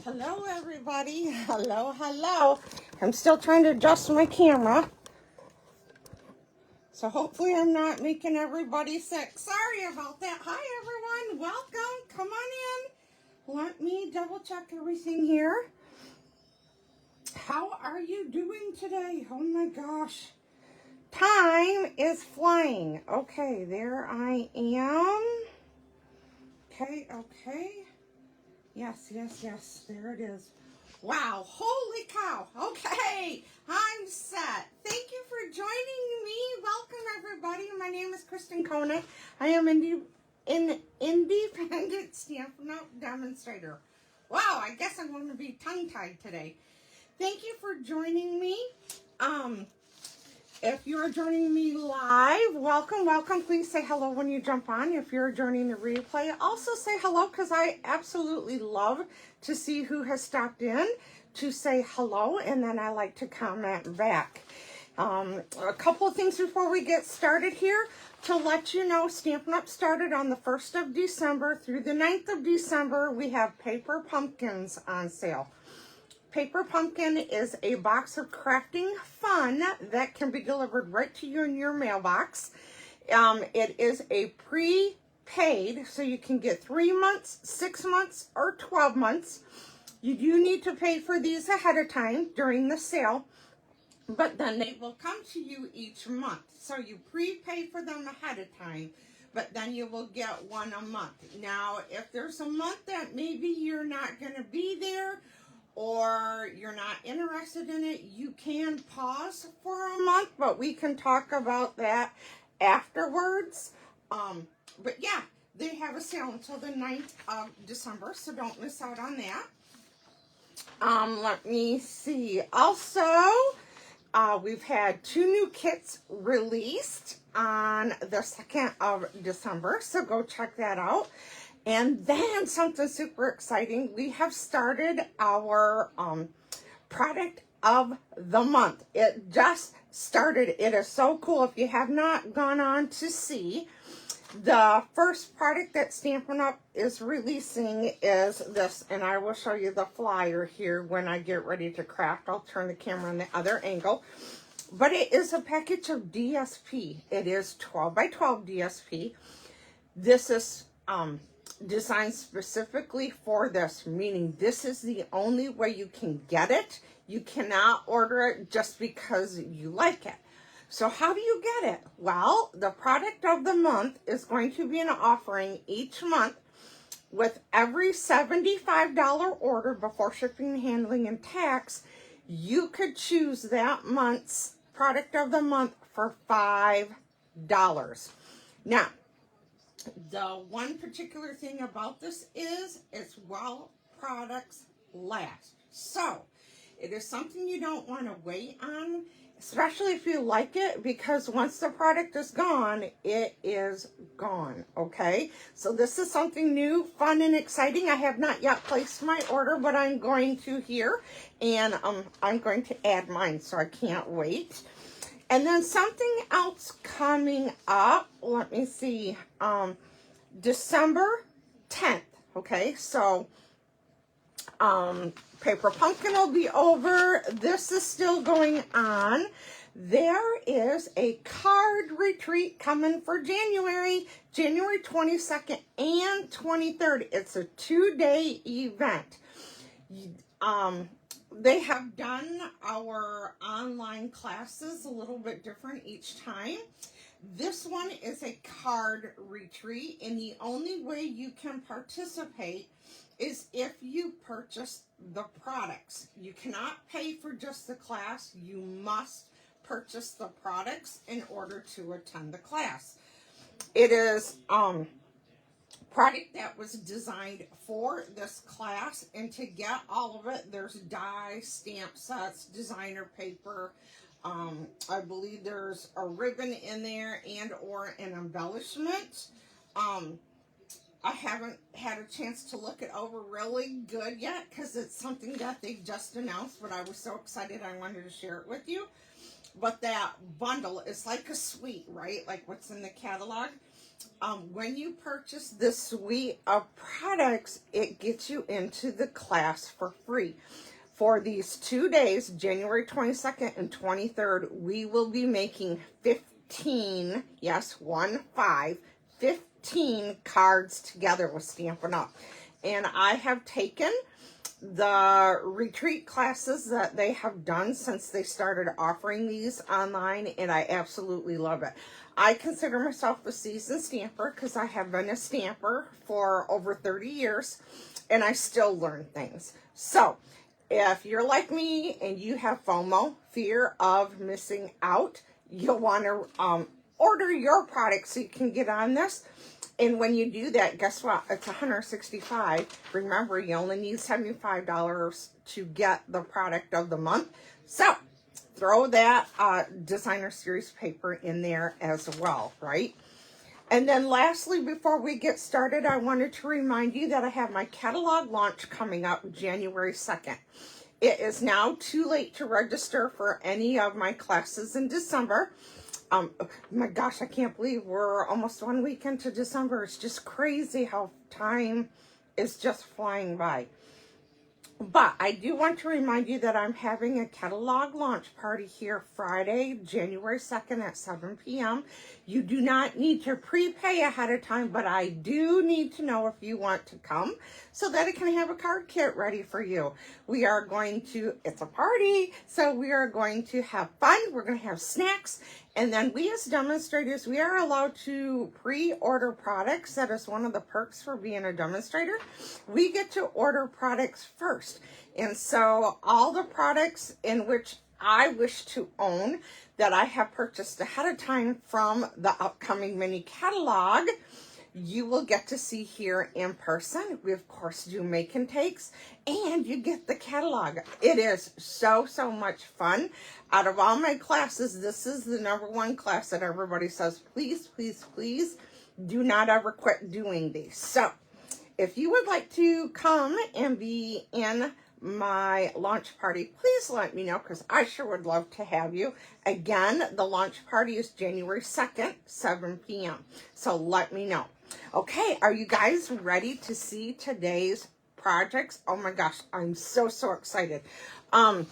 Hello, everybody. Hello. I'm still trying to adjust my camera. So hopefully I'm not making everybody sick. Sorry about that. Hi, everyone. Welcome. Come on in. Let me double check everything here. How are you doing today? Oh my gosh. Time is flying. Okay, there I am. Okay. Yes. There it is. Wow, holy cow. Okay, I'm set. Thank you for joining me. Welcome, everybody. My name is Kristen Koenig. I am an independent Stampin' Up! Demonstrator. Wow, I guess I'm going to be tongue-tied today. Thank you for joining me. If you're joining me live, welcome. Please say hello when you jump on. If you're joining the replay, also say hello because I absolutely love to see who has stopped in to say hello, and then I like to comment back. A couple of things before we get started here. To let you know, Stampin' Up! Started on the 1st of December through the 9th of December. We have paper pumpkins on sale. Paper Pumpkin is a box of crafting fun that can be delivered right to you in your mailbox. It is a prepaid, so you can get 3 months, 6 months, or 12 months. You do need to pay for these ahead of time during the sale, but then they will come to you each month. So you prepay for them ahead of time, but then you will get one a month. Now, if there's a month that maybe you're not going to be there, or you're not interested in it, you can pause for a month, but we can talk about that afterwards. But yeah, they have a sale until the 9th of December, so don't miss out on that. Let me see. Also, we've had 2 new kits released on the 2nd of December, so go check that out. And then something super exciting, we have started our product of the month. It just started. It is so cool. If you have not gone on to see, the first product that Stampin' Up! Is releasing is this, and I will show you the flyer here when I get ready to craft. I'll turn the camera on the other angle. But it is a package of DSP. It is 12 by 12 DSP. This is designed specifically for this, meaning this is the only way you can get it. You cannot order it just because you like it. So how do you get it? Well, the product of the month is going to be an offering each month with every $75 order before shipping, handling, and tax. You could choose that month's product of the month for $5. Now, the one particular thing about this is it's while products last. So it is something you don't want to wait on, especially if you like it, because once the product is gone, it is gone, okay? So this is something new, fun, and exciting. I have not yet placed my order, but I'm going to here, and I'm going to add mine, so I can't wait. And then something else coming up, let me see, December 10th, okay? So, Paper Pumpkin will be over. This is still going on. There is a card retreat coming for January 22nd and 23rd. It's a 2-day event. They have done our online classes a little bit different each time. This one is a card retreat, and the only way you can participate is if you purchase the products. You cannot pay for just the class. You must purchase the products in order to attend the class. It is product that was designed for this class, and to get all of it, there's die, stamp sets, designer paper. I believe there's a ribbon in there and or an embellishment. I haven't had a chance to look it over really good yet because it's something that they just announced, but I was so excited I wanted to share it with you. But that bundle is like a suite, right? Like what's in the catalog. when you purchase this suite of products, it gets you into the class for free. For these 2 days, January 22nd and 23rd, we will be making 15, yes, 15 cards together with Stampin' Up. And I have taken the retreat classes that they have done since they started offering these online, and I absolutely love it. I consider myself a seasoned stamper because I have been a stamper for over 30 years, and I still learn things. So if you're like me and you have FOMO, fear of missing out, you'll want to order your product so you can get on this. And when you do that, guess what? It's $165. Remember, you only need $75 to get the product of the month. So throw that designer series paper in there as well, right? And then lastly, before we get started, I wanted to remind you that I have my catalog launch coming up January 2nd. It is now too late to register for any of my classes in December. My gosh, I can't believe we're almost 1 week into December. It's just crazy how time is just flying by. But I do want to remind you that I'm having a catalog launch party here Friday, January 2nd at 7 p.m. You do not need to prepay ahead of time, but I do need to know if you want to come so that I can have a card kit ready for you. We are going to, it's a party, so we are going to have fun. We're going to have snacks. And then we as demonstrators, we are allowed to pre-order products. That is one of the perks for being a demonstrator. We get to order products first. And so all the products in which I wish to own that I have purchased ahead of time from the upcoming mini catalog, you will get to see here in person. We, of course, do make and takes, and you get the catalog. It is so much fun. Out of all my classes, this is the #1 class that everybody says, please, please, please do not ever quit doing these. So if you would like to come and be in my launch party, please let me know because I sure would love to have you. Again, the launch party is January 2nd, 7 p.m. So let me know. Okay, are you guys ready to see today's projects? Oh my gosh, I'm so excited. One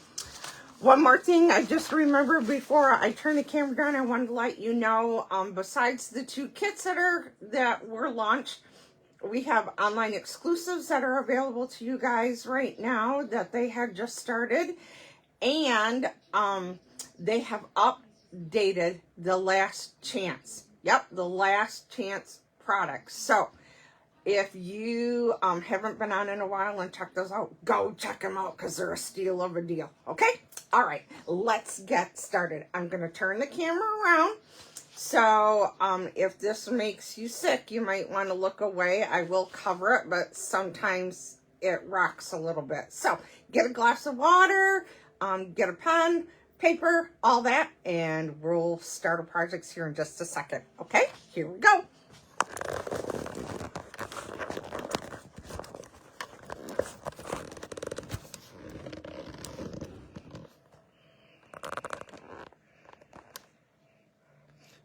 more thing, I just remembered before I turn the camera down, I wanted to let you know, besides the 2 kits that were launched, we have online exclusives that are available to you guys right now that they had just started. And they have updated the last chance. Yep, the last chance products. So if you haven't been on in a while and checked those out, go check them out because they're a steal of a deal. Okay? All right, let's get started. I'm going to turn the camera around. So if this makes you sick, you might want to look away. I will cover it, but sometimes it rocks a little bit. So get a glass of water, get a pen, paper, all that, and we'll start our projects here in just a second. Okay, here we go.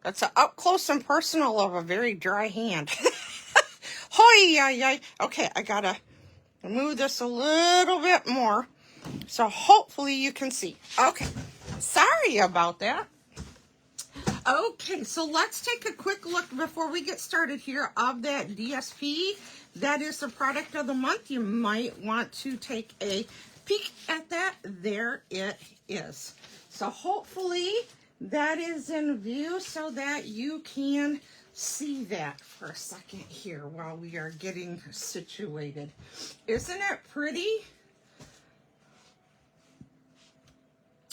That's an up close and personal of a very dry hand. Hoi. Okay, I gotta move this a little bit more. So hopefully you can see. Okay, sorry about that. Okay, so let's take a quick look before we get started here of that DSP. That is the product of the month. You might want to take a peek at that. There it is. So hopefully that is in view so that you can see that for a second here while we are getting situated. Isn't it pretty?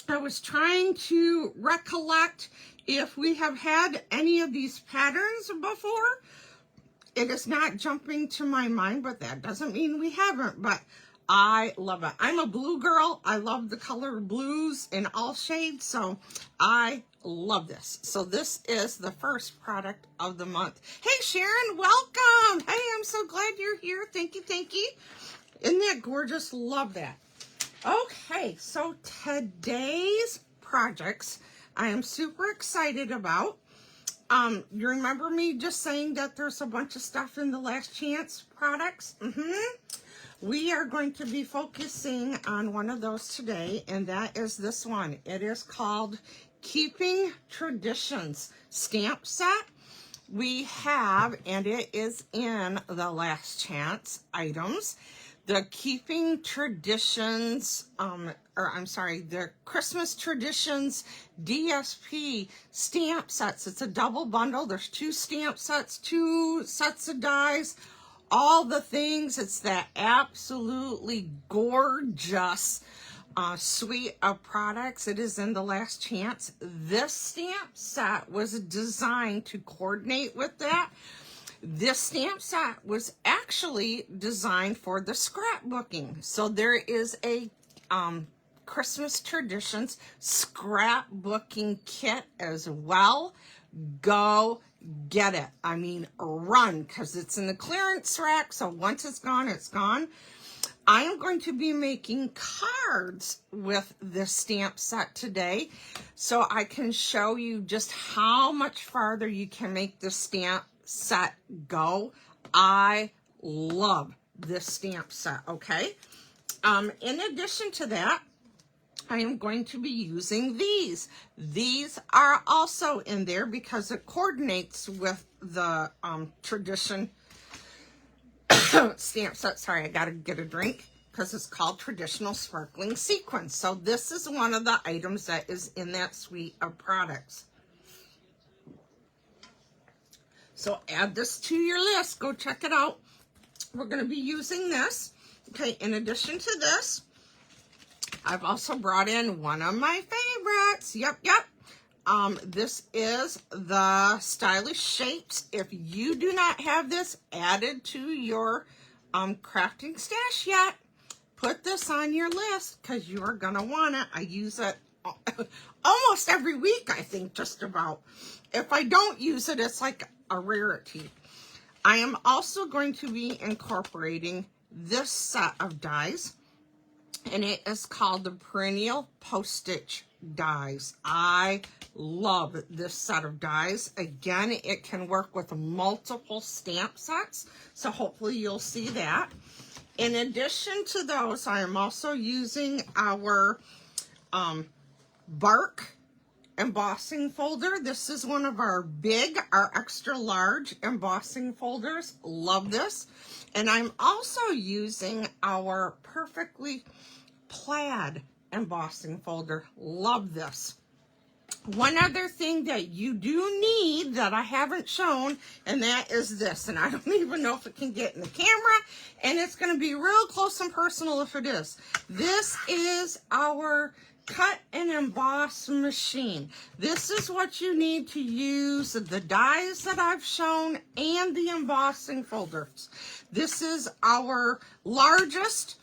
I was trying to recollect if we have had any of these patterns before. It is not jumping to my mind, but that doesn't mean we haven't, but I love it. I'm a blue girl. I love the color blues in all shades, so I love this. So this is the first product of the month. Hey, Sharon, welcome. Hey, I'm so glad you're here. Thank you, thank you. Isn't that gorgeous? Love that. Okay, so today's projects I am super excited about. You remember me just saying that there's a bunch of stuff in the last chance products? We are going to be focusing on one of those today, and that is this one. It is called Keeping Traditions Stamp Set. We have, and it is in the last chance items, the Keeping Traditions, the Christmas Traditions DSP stamp sets. It's a double bundle. There's 2 stamp sets, 2 sets of dies, all the things. It's that absolutely gorgeous suite of products. It is in the last chance. This stamp set was designed to coordinate with that. This stamp set was actually designed for the scrapbooking. So there is a Christmas Traditions scrapbooking kit as well. Go get it. I mean, run, because it's in the clearance rack. So once it's gone, it's gone. I am going to be making cards with this stamp set today, so I can show you just how much farther you can make the stamp set go. I love this stamp set, okay? In addition to that, I am going to be using these. These are also in there because it coordinates with the tradition stamp set. Sorry, I gotta get a drink because it's called Traditional Sparkling Sequins. So this is one of the items that is in that suite of products. So add this to your list. Go check it out. We're going to be using this. Okay, in addition to this, I've also brought in one of my favorites. Yep. This is the Stylish Shapes. If you do not have this added to your crafting stash yet, put this on your list because you are going to want it. I use it almost every week, I think, just about. If I don't use it, it's like a rarity. I am also going to be incorporating this set of dies, and it is called the Perennial Postage dies. I love this set of dies. Again, it can work with multiple stamp sets, so hopefully you'll see that. In addition to those, I am also using our bark embossing folder. This is one of our extra large embossing folders. Love this. And I'm also using our Perfectly Plaid embossing folder. Love this. One other thing that you do need that I haven't shown, and that is this. And I don't even know if it can get in the camera, and it's going to be real close and personal if it is. This is our cut and emboss machine. This is what you need to use the dies that I've shown and the embossing folders. This is our largest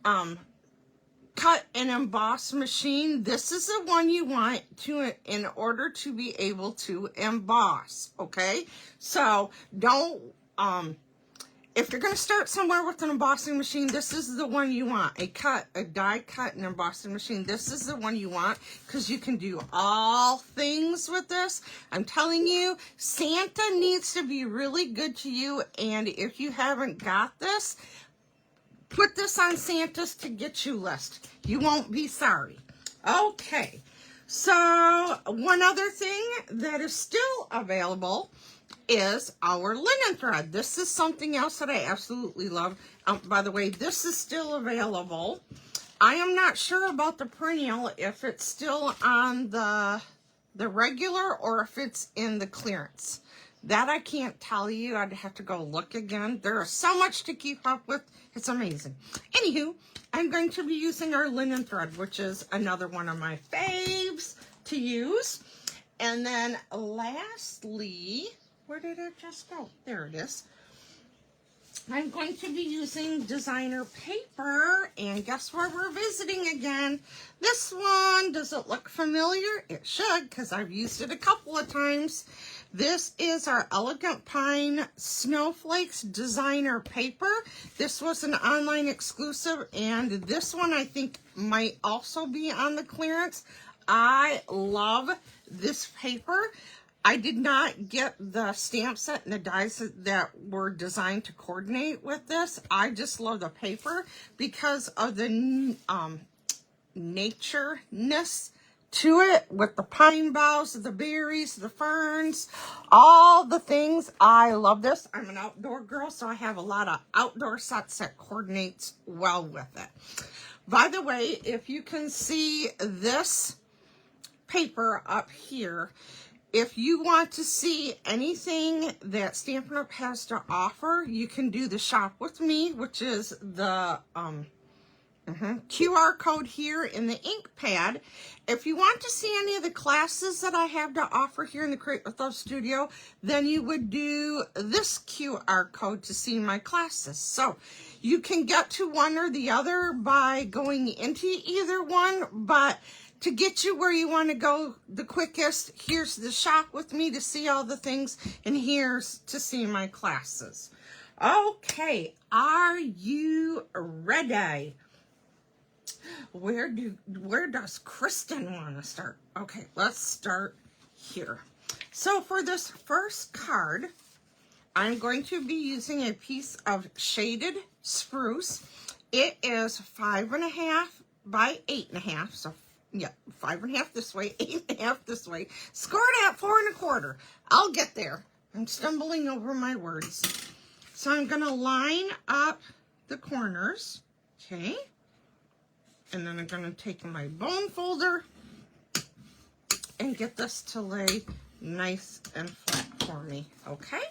cut and emboss machine. This is the one you want to in order to be able to emboss, okay? So don't if you're going to start somewhere with an embossing machine, this is the one you want. A die cut and embossing machine. This is the one you want because you can do all things with this. I'm telling you, Santa needs to be really good to you, and if you haven't got this, put this on Santa's to get you list. You won't be sorry. Okay, so one other thing that is still available is our linen thread. This is something else that I absolutely love. By the way, this is still available. I am not sure about the perennial, if it's still on the regular or if it's in the clearance. That I can't tell you. I'd have to go look again. There is so much to keep up with. It's amazing. Anywho, I'm going to be using our linen thread, which is another one of my faves to use. And then lastly, where did it just go? There it is. I'm going to be using designer paper, and guess where we're visiting again? This one. Does it look familiar? It should, because I've used it a couple of times. This is our Elegant Pine Snowflakes designer paper. This was an online exclusive, and this one I think might also be on the clearance. I love this paper. I did not get the stamp set and the dies that were designed to coordinate with this. I just love the paper because of the natureness to it, with the pine boughs, the berries, the ferns, all the things. I love this. I'm an outdoor girl, so I have a lot of outdoor sets that coordinates well with it. By the way, if you can see this paper up here, if you want to see anything that Stampin' Up! Has to offer, you can do the Shop With Me, which is the QR code here in the ink pad. If you want to see any of the classes that I have to offer here in the Create With Love Studio, then you would do this QR code to see my classes. So you can get to one or the other by going into either one, but to get you where you want to go the quickest, here's the Shop With Me to see all the things, and here's to see my classes. Okay, are you ready? Where does Kristen want to start? Okay, let's start here. So for this first card, I'm going to be using a piece of shaded spruce. It is 5.5 by 8.5, so yeah, 5.5 this way, 8.5 this way. Scored at 4.25. I'll get there. I'm stumbling over my words. So I'm going to line up the corners, okay? And then I'm going to take my bone folder and get this to lay nice and flat for me, okay?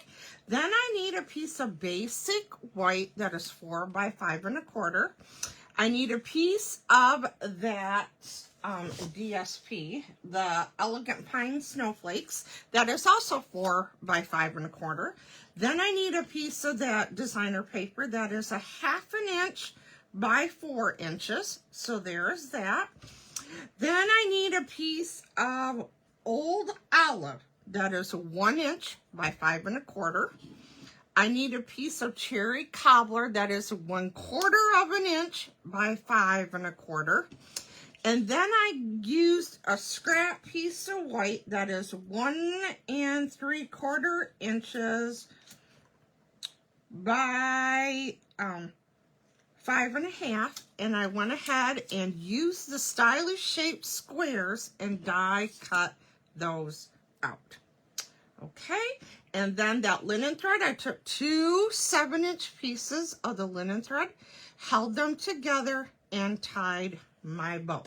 Then I need a piece of basic white that is 4 by 5.25. I need a piece of that DSP, the Elegant Pine Snowflakes, that is also 4 by 5.25. Then I need a piece of that designer paper that is a 1/2 inch by 4 inches. So there's that. Then I need a piece of old olive that is 1 inch by 5.25. I need a piece of cherry cobbler that is 1/4 inch by 5.25. And then I used a scrap piece of white that is 1 3/4 inches by 5.5, and I went ahead and used the stylish shaped squares and die cut those out. Okay, and then that linen thread, I took 2 7-inch pieces of the linen thread, held them together, and tied my bow.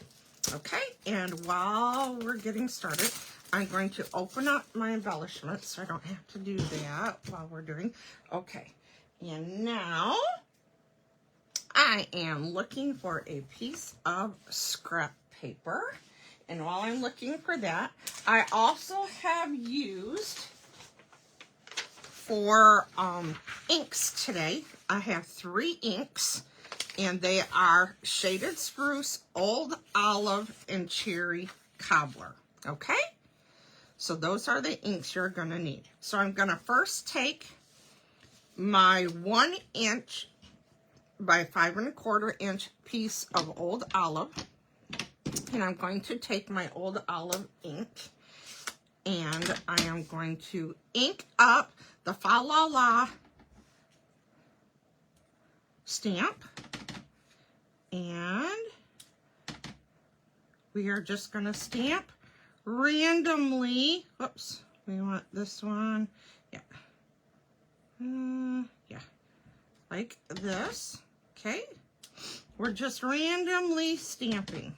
Okay, and while we're getting started, I'm going to open up my embellishments so I don't have to do that while we're doing. Okay, and now I am looking for a piece of scrap paper. And while I'm looking for that, I also have used for inks today. I have 3 inks, and they are shaded spruce, old olive, and cherry cobbler. Okay? So those are the inks you're going to need. So I'm going to first take my 1 inch by 5.25 inch piece of old olive, and I'm going to take my old olive ink, and I am going to ink up the Fa La La stamp, and we are just going to stamp randomly. Oops, we want this one. Yeah. Yeah, like this. Okay, we're just randomly stamping.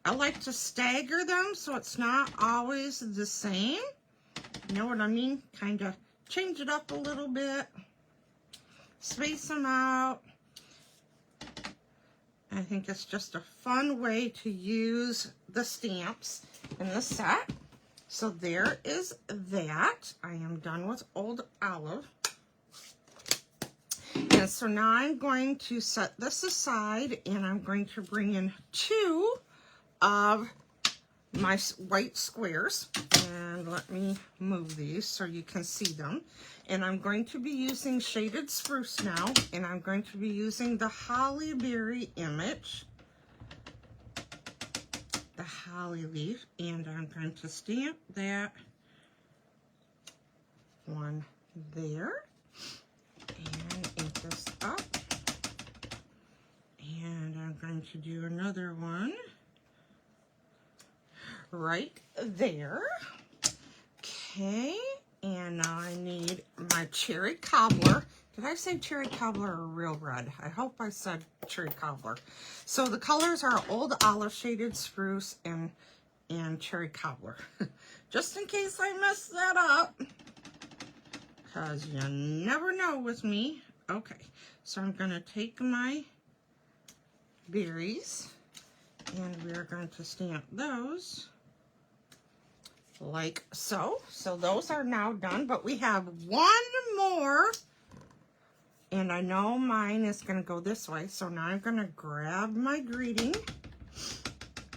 I like to stagger them so it's not always the same. You know what I mean? Kind of change it up a little bit, space them out. I think it's just a fun way to use the stamps in the set. So there is that. I am done with old olive. And so now I'm going to set this aside, and I'm going to bring in 2 of my white squares. And let me move these so you can see them. And I'm going to be using shaded spruce now, and I'm going to be using the holly berry image, the holly leaf, and I'm going to stamp that one there. And ink this up. And I'm going to do another one right there. Okay, and now I need my cherry cobbler. Did I say cherry cobbler or real red? I hope I said cherry cobbler. So the colors are Old Olive, Shaded Spruce, and cherry cobbler. Just in case I mess that up, because you never know with me. Okay, so I'm going to take my berries, and we're going to stamp those like so. So those are now done, but we have one more. And I know mine is going to go this way, so now I'm going to grab my greeting.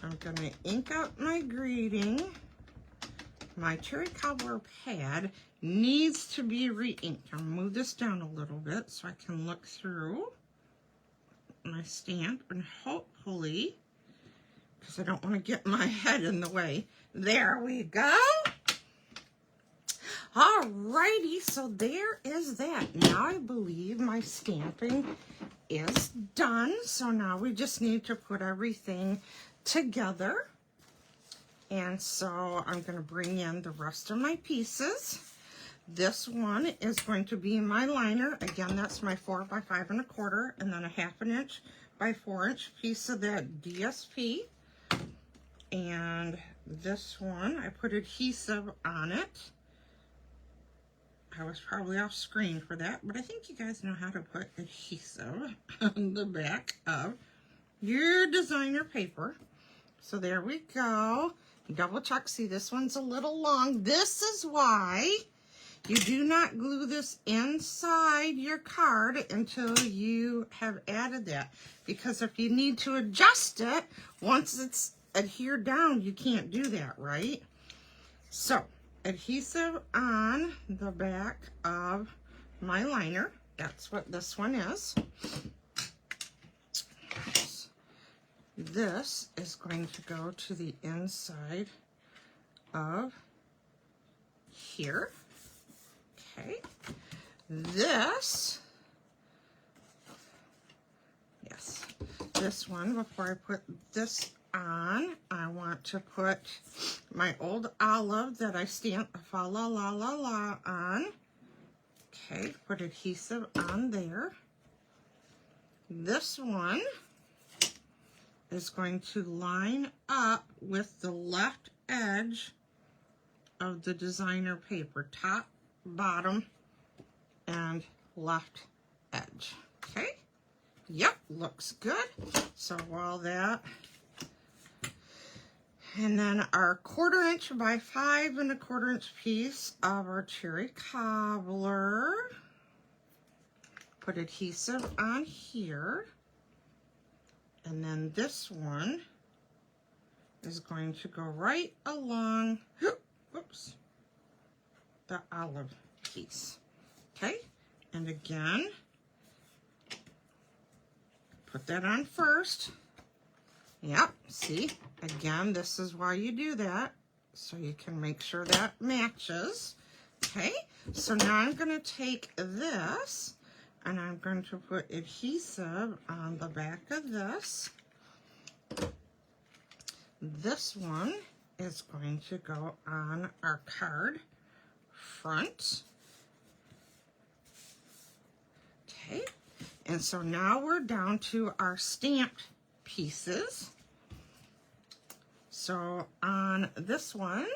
I'm going to ink up my greeting. My cherry cobbler pad needs to be re-inked. I'll move this down a little bit so I can look through my stamp, and hopefully, because I don't want to get my head in the way. There we go. Alrighty, so there is that. Now I believe my stamping is done. So now we just need to put everything together. And so I'm going to bring in the rest of my pieces. This one is going to be my liner. Again, that's my 4 by 5 1/4, and then a 1/2 inch by 4 inch piece of that DSP. And this one, I put adhesive on it. I was probably off screen for that, but I think you guys know how to put adhesive on the back of your designer paper. So there we go. Double check. See, this one's a little long. This is why you do not glue this inside your card until you have added that. Because if you need to adjust it, once it's adhered down, you can't do that, right? So, adhesive on the back of my liner. That's what this one is. This is going to go to the inside of here. Okay. This one, before I put this on, I want to put my Old Olive that I stamped fa la la la la on. Okay, put adhesive on there. This one is going to line up with the left edge of the designer paper, top, bottom, and left edge. Okay, yep, looks good. So while that, and then our 1/4 inch by 5 1/4 inch piece of our cherry cobbler, put adhesive on here. And then this one is going to go right along, whoops, the olive piece. Okay, and again, put that on first. Yep, see, again, this is why you do that, so you can make sure that matches. Okay, so now I'm going to take this, and I'm going to put adhesive on the back of this. This one is going to go on our card front. Okay, and so now we're down to our stamped pieces. So on this one,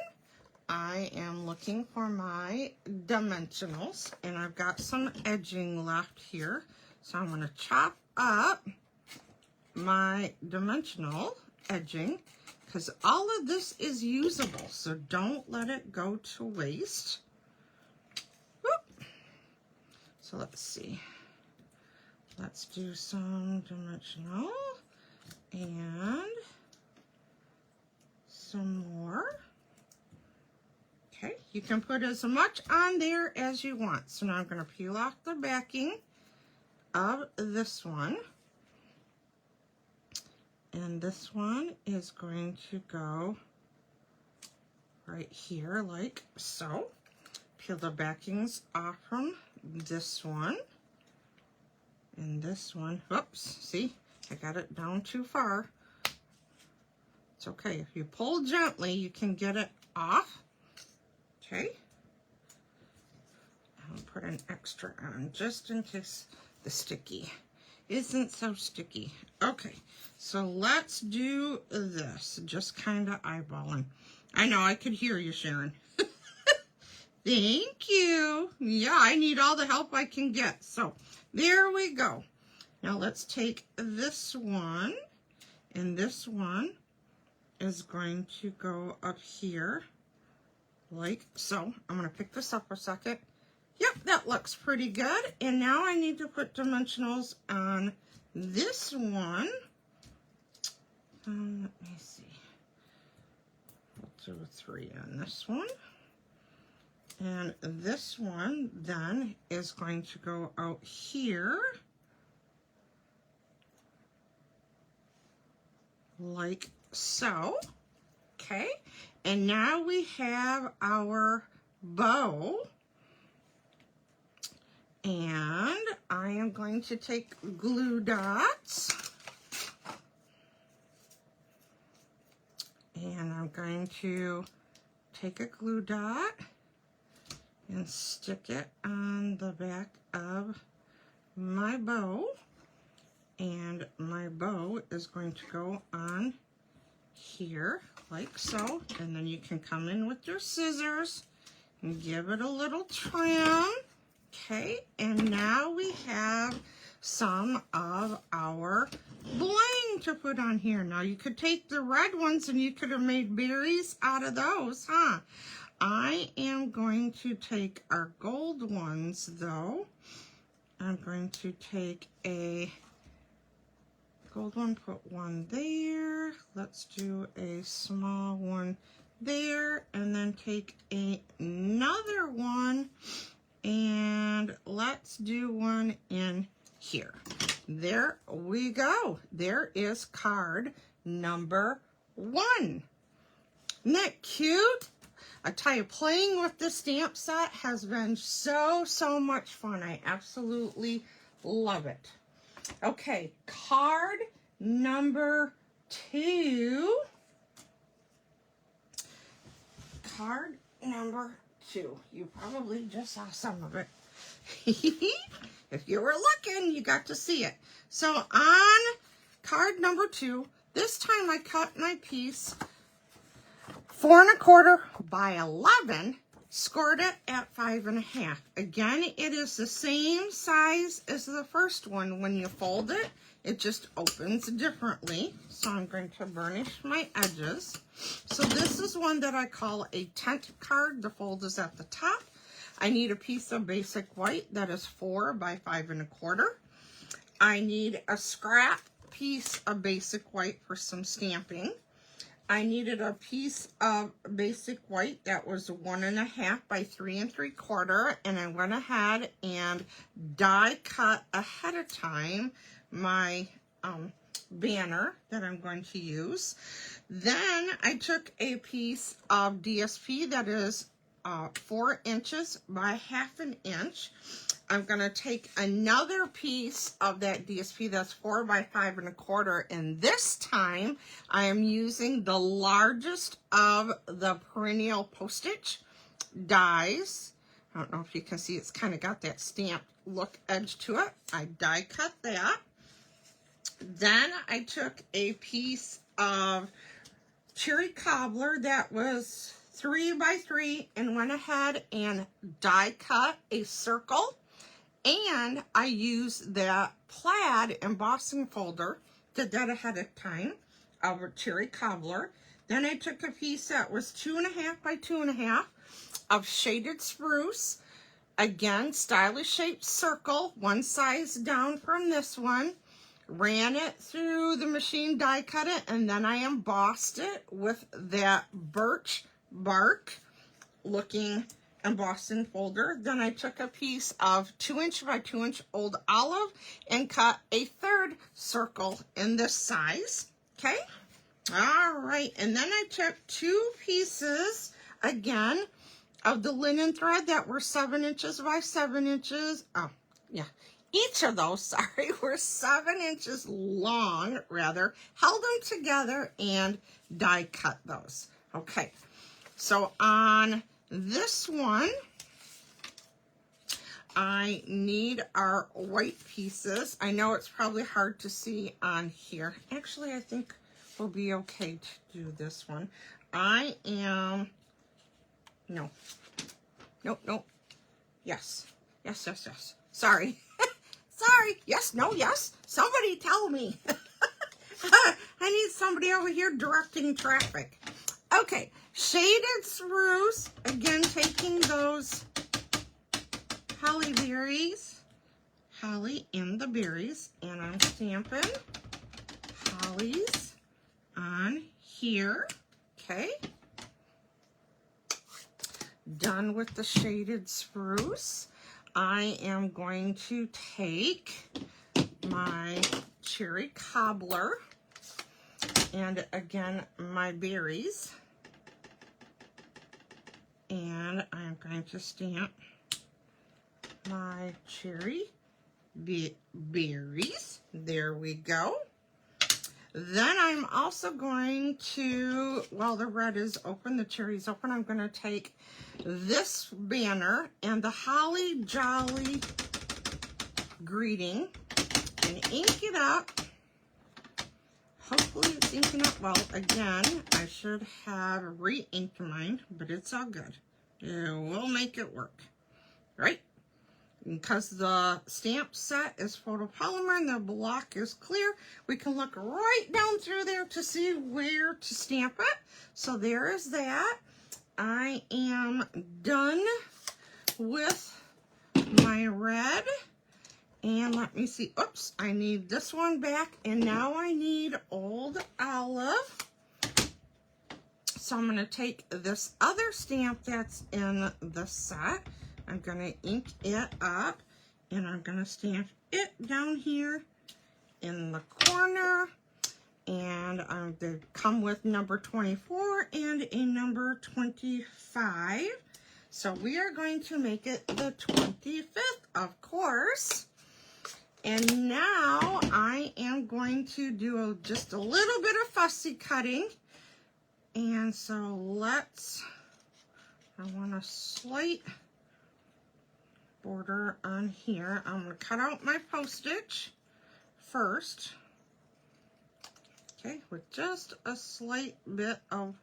I am looking for my dimensionals, and I've got some edging left here. So I'm going to chop up my dimensional edging, because all of this is usable, so don't let it go to waste. Whoop. So let's see. Let's do some dimensional and some more. Okay, you can put as much on there as you want. So now I'm going to peel off the backing of this one. And this one is going to go right here like so. peel the backings off from this one. And this one, oops, see, I got it down too far. It's okay, if you pull gently, you can get it off. Okay. I'll put an extra on just in case the sticky isn't so sticky. Okay, so let's do this, just kind of eyeballing. I know, I could hear you, Sharon. Thank you. Yeah, I need all the help I can get. So there we go. Now let's take this one, and this one is going to go up here like so. I'm going to pick this up a second. Yep, that looks pretty good. And now I need to put dimensionals on this one. Let me see. We'll do a 3 on this one. And this one then is going to go out here like so. Okay, and now we have our bow. And I am going to take glue dots. And I'm going to take a glue dot and stick it on the back of my bow. And my bow is going to go on here like so. And then you can come in with your scissors and give it a little trim. Okay, and now we have some of our bling to put on here. Now you could take the red ones and you could have made berries out of those, huh? I am going to take our gold ones though. I'm going to take a gold one, put one there. Let's do a small one there, and then take another one. And let's do one in here. There we go. There is card number 1. Isn't that cute? I tell you, playing with the stamp set has been so much fun. I absolutely love it. Okay, card number 2. Card number 2. You probably just saw some of it. If you were looking, you got to see it. So on card number 2, this time I cut my piece 4 1/4 by 11, scored it at 5 1/2. Again, it is the same size as the first one. When you fold it, it just opens differently. So I'm going to burnish my edges. So this is one that I call a tent card. The fold is at the top. I need a piece of basic white that is 4 by 5 1/4. I need a scrap piece of basic white for some stamping. I needed a piece of basic white that was 1 1/2 by 3 3/4, and I went ahead and die cut ahead of time my banner that I'm going to use. Then I took a piece of DSP that is 4 inches by 1/2 inch. I'm going to take another piece of that DSP that's 4 by 5 1/4, and this time I am using the largest of the perennial postage dies. I don't know if you can see, it's kind of got that stamped look edge to it. I die cut that. Then I took a piece of cherry cobbler that was 3 by 3 and went ahead and die cut a circle. And I used that plaid embossing folder, did that ahead of time, of a cherry cobbler. Then I took a piece that was 2 1/2 by 2 1/2 of shaded spruce. Again, stylish shaped circle, one size down from this one. Ran it through the machine, die cut it, and then I embossed it with that birch bark looking embossing folder. Then I took a piece of 2 inch by 2 inch old olive and cut a 3rd circle in this size. Okay. All right. And then I took 2 pieces again of the linen thread that were 7 inches by 7 inches. Oh, yeah. Each of those, sorry, were 7 inches long, rather. Held them together and die cut those. Okay, so on this one, I need our white pieces. I know it's probably hard to see on here. Actually, I think we'll be okay to do this one. I am, no, nope, nope, yes, yes, yes, yes. Sorry, sorry, yes, no, yes. Somebody tell me. I need somebody over here directing traffic. Okay, shaded spruce, again, taking those holly berries, holly in the berries, and I'm stamping hollies on here. Okay, done with the shaded spruce. I am going to take my cherry cobbler and again my berries, and I'm going to stamp my cherry berries. There we go. Then I'm also going to, while the red is open, the cherry's open, I'm going to take this banner and the Holly Jolly greeting and ink it up. Hopefully it's inking up well. Again, I should have re-inked mine, but it's all good. We'll make it work, right? Because the stamp set is photopolymer and the block is clear, we can look right down through there to see where to stamp it. So there is that. I am done with my red. And let me see. Oops, I need this one back. And now I need Old Olive. So I'm going to take this other stamp that's in the set. I'm going to ink it up, and I'm going to stamp it down here in the corner, and I'm going to come with number 24 and a number 25. So we are going to make it the 25th, of course. And now I am going to do just a little bit of fussy cutting. And so I want a slight border on here. I'm going to cut out my postage first, okay, with just a slight bit of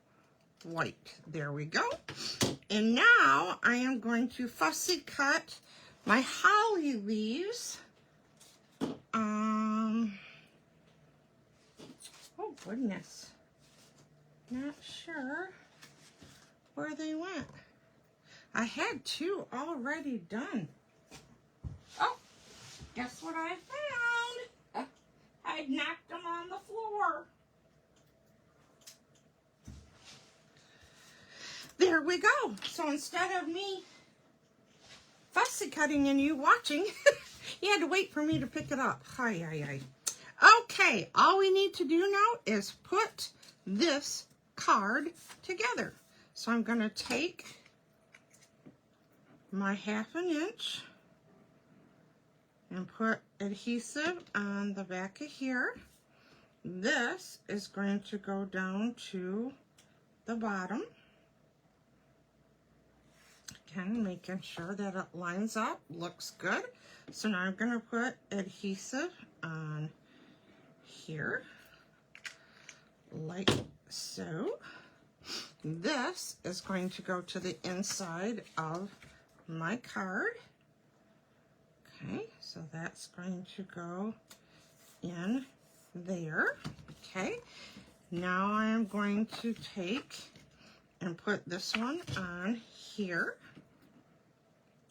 white. There we go. And now I am going to fussy cut my holly leaves. Oh goodness, not sure where they went. I had 2 already done. Oh, guess what I found? I knocked them on the floor. There we go. So instead of me fussy cutting and you watching, you had to wait for me to pick it up. Hi. Okay, all we need to do now is put this card together. So I'm going to take my 1/2 inch and put adhesive on the back of here. This is going to go down to the bottom. Again, making sure that it lines up, looks good. So now I'm going to put adhesive on here, like so. This is going to go to the inside of my card. Okay, so that's going to go in there. Okay, now I am going to take and put this one on here.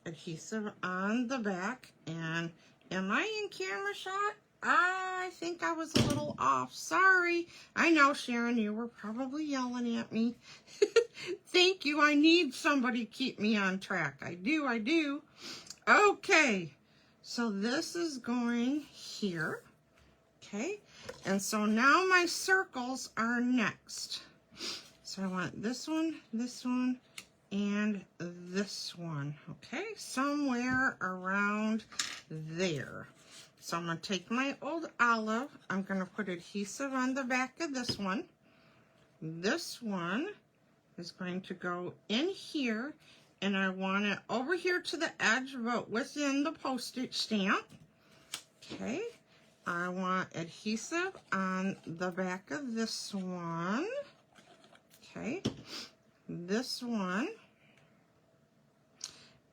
Adhesive on the back. And am I in camera shot? I think I was a little off. Sorry. I know, Sharon, you were probably yelling at me. Thank you. I need somebody to keep me on track. I do. Okay. So this is going here. Okay. And so now my circles are next. So I want this one, and this one, okay? Somewhere around there. So I'm going to take my old olive. I'm going to put adhesive on the back of this one. This one is going to go in here, and I want it over here to the edge, but within the postage stamp. Okay. I want adhesive on the back of this one. Okay. This one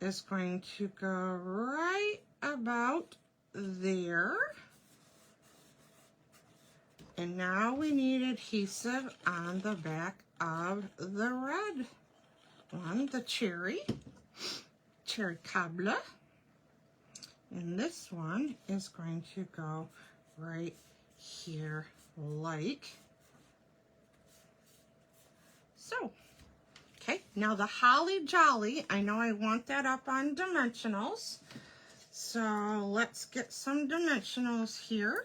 is going to go right about there. And now we need adhesive on the back of the red one, the cherry cobbler. And this one is going to go right here like so. Okay, now the Holly Jolly, I know I want that up on dimensionals. So let's get some dimensionals here.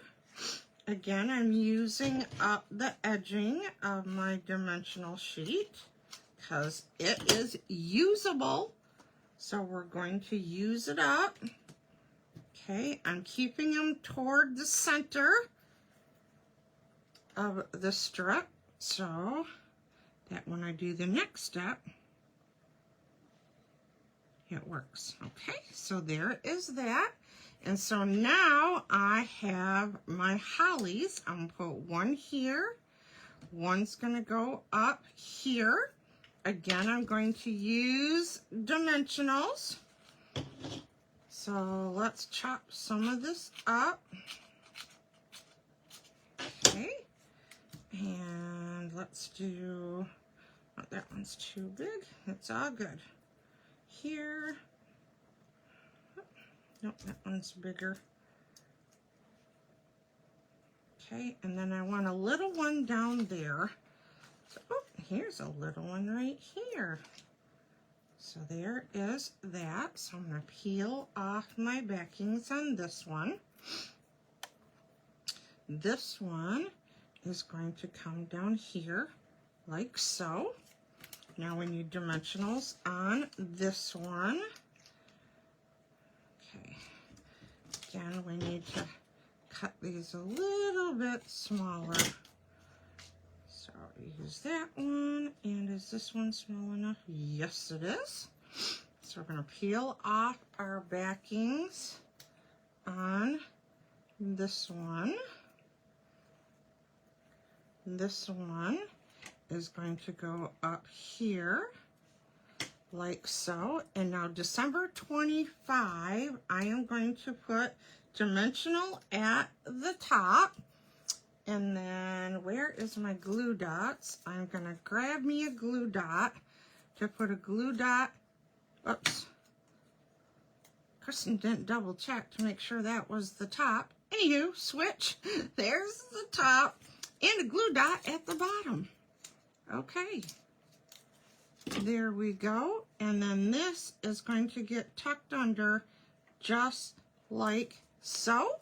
Again, I'm using up the edging of my dimensional sheet because it is usable. So we're going to use it up. Okay, I'm keeping them toward the center of the strip so that when I do the next step, it works. Okay, so there is that. And so now I have my hollies. I'm gonna put one here. One's gonna go up here. Again, I'm going to use dimensionals. So let's chop some of this up. Okay. And let's do, oh, that one's too big. It's all good. Here. Nope, that one's bigger. Okay, and then I want a little one down there. So, oh, here's a little one right here. So there is that. So I'm going to peel off my backings on this one. This one is going to come down here like so. Now we need dimensionals on this one. Okay. Again, we need to cut these a little bit smaller. So I'll use that one. And is this one small enough? Yes, it is. So we're going to peel off our backings on this one. This one is going to go up here like so. And now December 25, I am going to put dimensional at the top. And then where is my glue dots? I'm going to grab me a glue dot to put a glue dot. Oops. Kristen didn't double check to make sure that was the top. Anywho, switch. There's the top and a glue dot at the bottom. Okay. There we go. And then this is going to get tucked under just like so.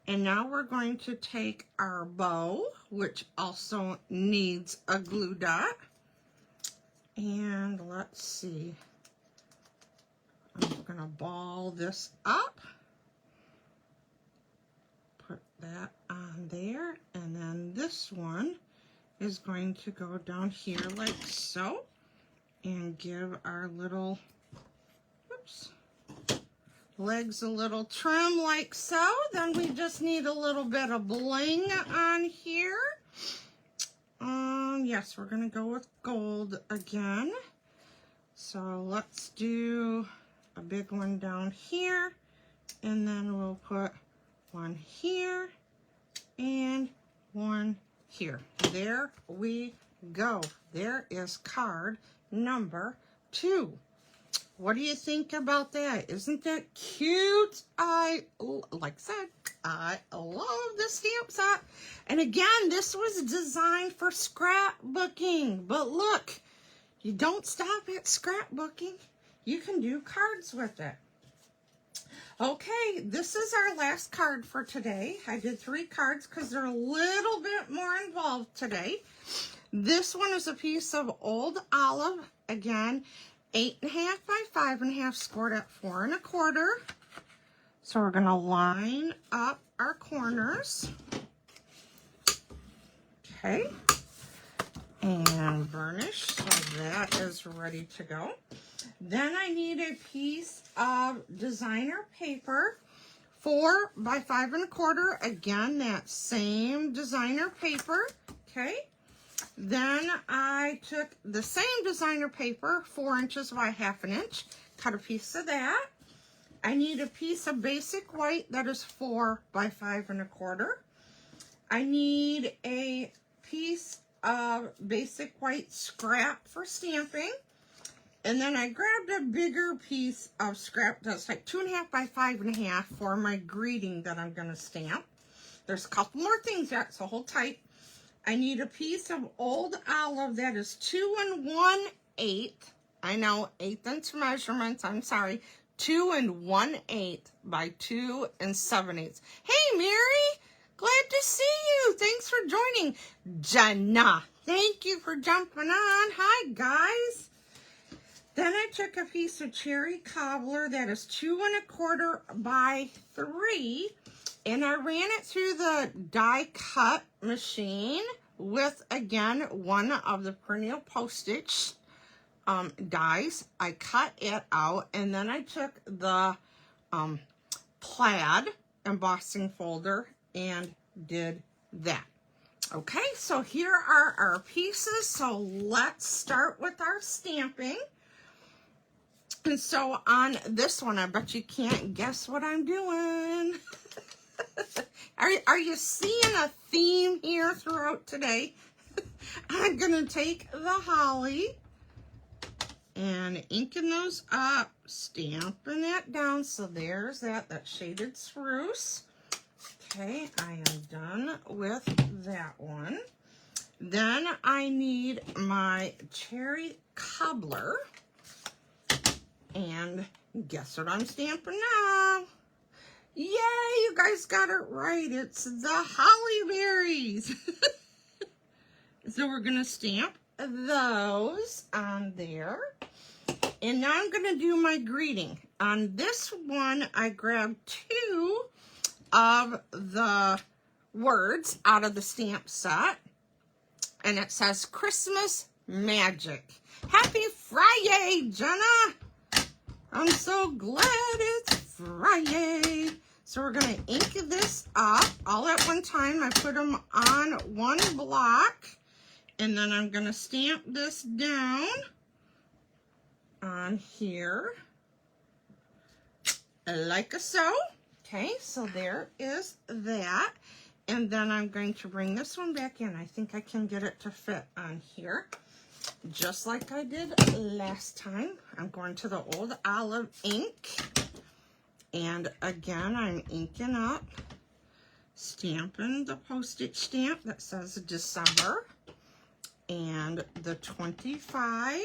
And now we're going to take our bow, which also needs a glue dot. And let's see. I'm going to ball this up. Put that on there. And then this one is going to go down here like so. And give our little, oops, legs a little trim like so. Then we just need a little bit of bling on here. Yes, we're going to go with gold again. So let's do a big one down here. And then we'll put one here and one here. There we go. There is card number 2. What do you think about that? Isn't that cute? Like I said, I love the stamp set. And again, this was designed for scrapbooking. But look, you don't stop at scrapbooking. You can do cards with it. Okay, this is our last card for today. I did 3 cards because they're a little bit more involved today. This one is a piece of old olive again, 8.5 by 5.5 scored at 4 1/4. So we're going to line up our corners. Okay. And burnish, so that is ready to go. Then I need a piece of designer paper, 4 by 5 1/4. Again, that same designer paper. Okay. Then I took the same designer paper, 4 inches by 1/2 inch, cut a piece of that. I need a piece of basic white that is 4 by 5 1/4. I need a piece of basic white scrap for stamping. And then I grabbed a bigger piece of scrap that's like 2.5 by 5.5 for my greeting that I'm going to stamp. There's a couple more things yet, so hold tight. I need a piece of old olive that is 2 1/8. I know, 1/8 inch measurements, I'm sorry. 2 1/8 by 2 7/8. Hey, Mary! Glad to see you. Thanks for joining. Jenna, thank you for jumping on. Hi, guys. Then I took a piece of cherry cobbler that is 2 1/4 by 3, and I ran it through the die cut machine with, again, one of the perennial postage dies. I cut it out, and then I took the plaid embossing folder and did that. Okay, so here are our pieces. So let's start with our stamping. And so on this one, I bet you can't guess what I'm doing. Are you seeing a theme here throughout today? I'm going to take the holly and inking those up, stamping that down. So there's that shaded spruce. Okay, I am done with that one. Then I need my cherry cobbler. And guess what I'm stamping now? Yay, you guys got it right. It's the holly berries. So we're going to stamp those on there. And now I'm going to do my greeting. On this one, I grabbed 2 of the words out of the stamp set. And it says Christmas Magic. Happy Friday, Jenna! I'm so glad it's Friday. So we're going to ink this up all at one time. I put them on one block. And then I'm going to stamp this down on here like so. Okay, so there is that. And then I'm going to bring this one back in. I think I can get it to fit on here. Just like I did last time. I'm going to the old olive ink. And again, I'm inking up, stamping the postage stamp that says December. And the 25.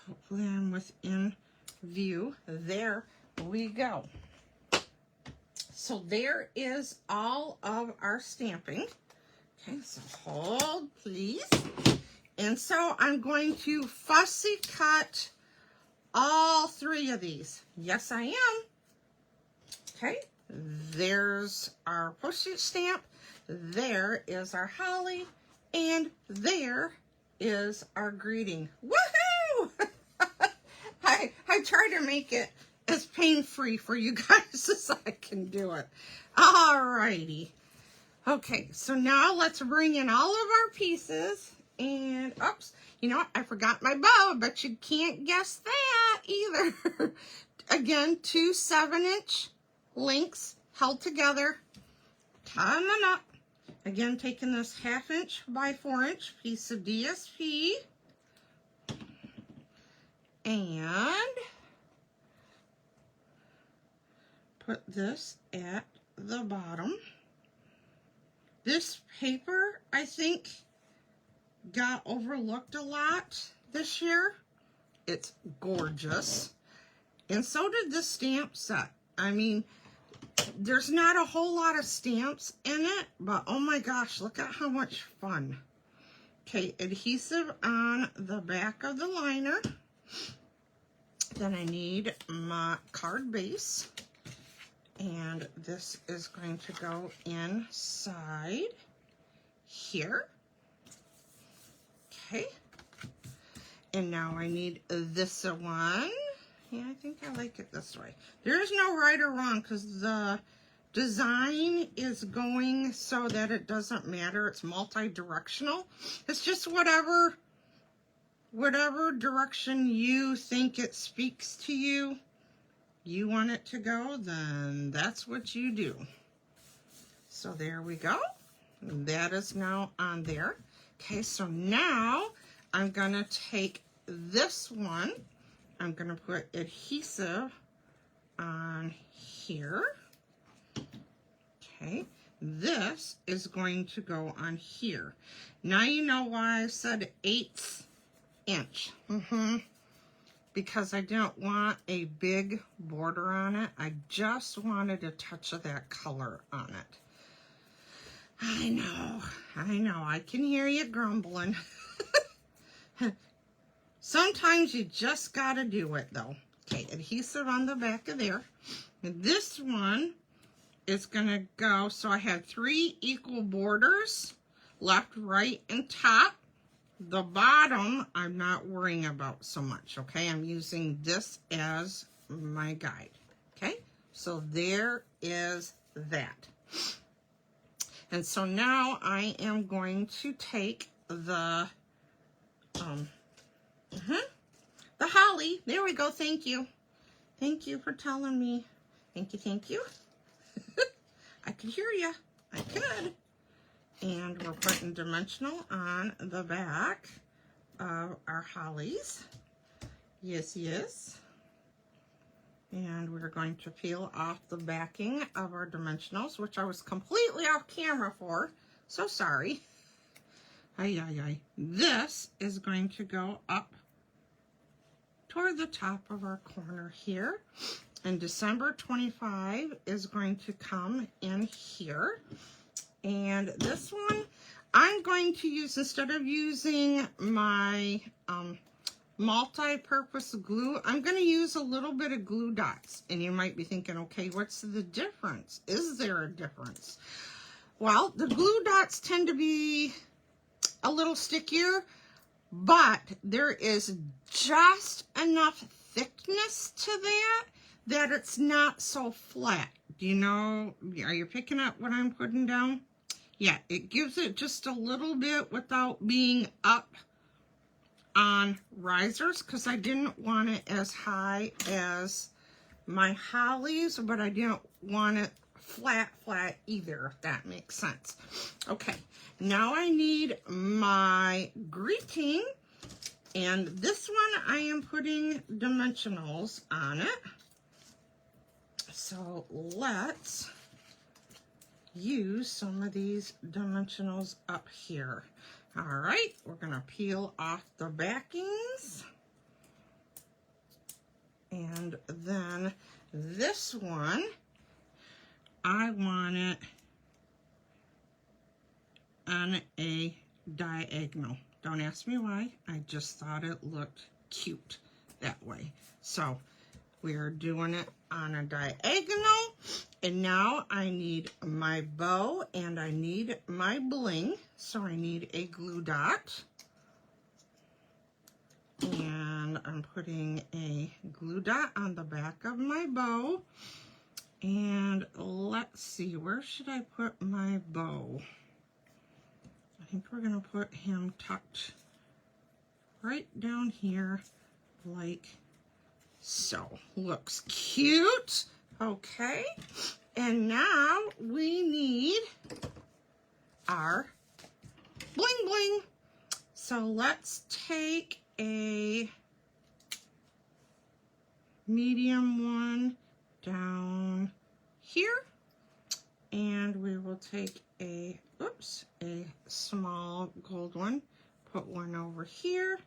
Hopefully I'm within view. There we go. So there is all of our stamping. Okay, so hold, please. And so I'm going to fussy cut all 3 of these. Yes, I am. Okay, there's our postage stamp. There is our holly. And there is our greeting. Woohoo! I try to make it as pain-free for you guys as I can do it. Alrighty. Okay, so now let's bring in all of our pieces. And, oops, you know what? I forgot my bow, but you can't guess that either. Again, 2 7-inch links held together. Tying them up. Again, taking this 1/2 inch by 4 inch piece of DSP. And put this at the bottom. This paper, I think, got overlooked a lot this year. It's gorgeous. And so did this stamp set. I mean, there's not a whole lot of stamps in it, but oh my gosh, look at how much fun Okay, adhesive on the back of the liner. Then I need my card base. And this is going to go inside here. Okay. And now I need this one. Yeah, I think I like it this way. There is no right or wrong because the design is going so that it doesn't matter. It's multi-directional. It's just whatever direction you think it speaks to you, you want it to go, then that's what you do. So there we go. That is now on there. Okay, so now I'm gonna take this one. I'm gonna put adhesive on here. Okay, this is going to go on here. Now you know why I said 1/8 inch. Because I didn't want a big border on it. I just wanted a touch of that color on it. I know, I can hear you grumbling. Sometimes you just gotta do it though. Okay, adhesive on the back of there. And this one is gonna go, so I have 3 equal borders, left, right, and top. The bottom, I'm not worrying about so much, okay? I'm using this as my guide, okay? So there is that. And so now I am going to take the holly. There we go, thank you. Thank you for telling me. Thank you. I could hear you, I could. And we're putting dimensional on the back of our hollies. Yes. And we're going to peel off the backing of our dimensionals, which I was completely off camera for. So sorry. Ay. This is going to go up toward the top of our corner here. And December 25 is going to come in here. And this one, I'm going to use, instead of using my multi-purpose glue, I'm going to use a little bit of glue dots. And you might be thinking, okay, what's the difference? Is there a difference? Well, the glue dots tend to be a little stickier, but there is just enough thickness to that it's not so flat. Do you know, are you picking up what I'm putting down? Yeah, it gives it just a little bit without being up on risers, because I didn't want it as high as my hollies, but I didn't want it flat either, if that makes sense. Okay, now I need my greeting, and this one I am putting dimensionals on it. So let's use some of these dimensionals up here. All right, we're gonna peel off the backings. And then this one, I want it on a diagonal. Don't ask me why, I just thought it looked cute that way. So we're doing it on a diagonal. And now I need my bow and I need my bling. So I need a glue dot. And I'm putting a glue dot on the back of my bow. And let's see, where should I put my bow? I think we're gonna put him tucked right down here like so. Looks cute. Okay, and now we need our bling bling. So let's take a medium one down here, and we will take a small gold one, put one over here,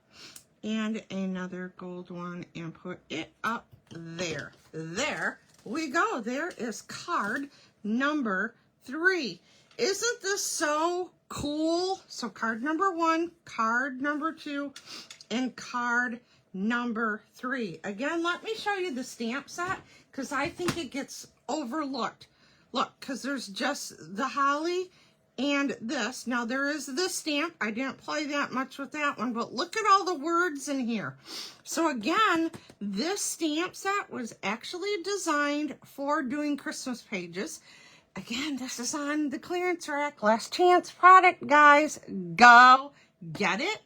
and another gold one, and put it up there. There we go. There is card number 3. Isn't this so cool? So card number 1, card number 2, and card number 3. Again, let me show you the stamp set because I think it gets overlooked. Look, because there's just the holly and this. Now there is this stamp. I didn't play that much with that one, but look at all the words in here. So again, this stamp set was actually designed for doing Christmas pages. Again, this is on the clearance rack. Last chance product, guys. Go get it.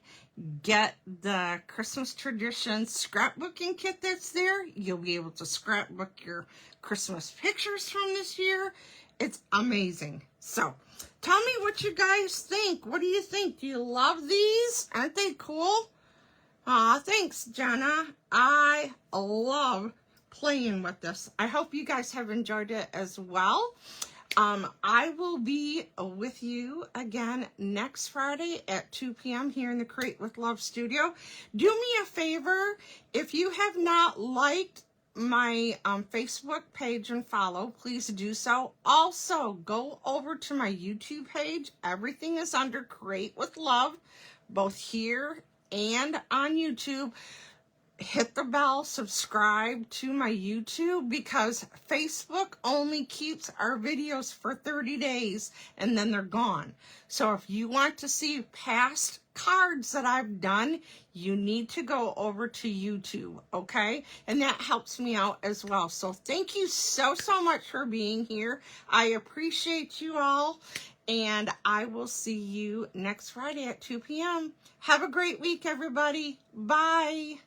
Get the Christmas tradition scrapbooking kit that's there. You'll be able to scrapbook your Christmas pictures from this year. It's amazing. So, tell me what you guys think. What do you think? Do you love these? Aren't they cool? Aw, thanks, Jenna. I love playing with this. I hope you guys have enjoyed it as well. I will be with you again next Friday at 2 p.m. here in the Create with Love studio. Do me a favor, if you have not liked my Facebook page and follow, please do so. Also, go over to my YouTube page. Everything is under Create with Love, both here and on YouTube. Hit the bell, subscribe to my YouTube because Facebook only keeps our videos for 30 days and then they're gone. So if you want to see past cards that I've done, you need to go over to YouTube, okay? And that helps me out as well. So thank you so much for being here. I appreciate you all, and I will see you next Friday at 2 p.m. Have a great week, everybody. Bye.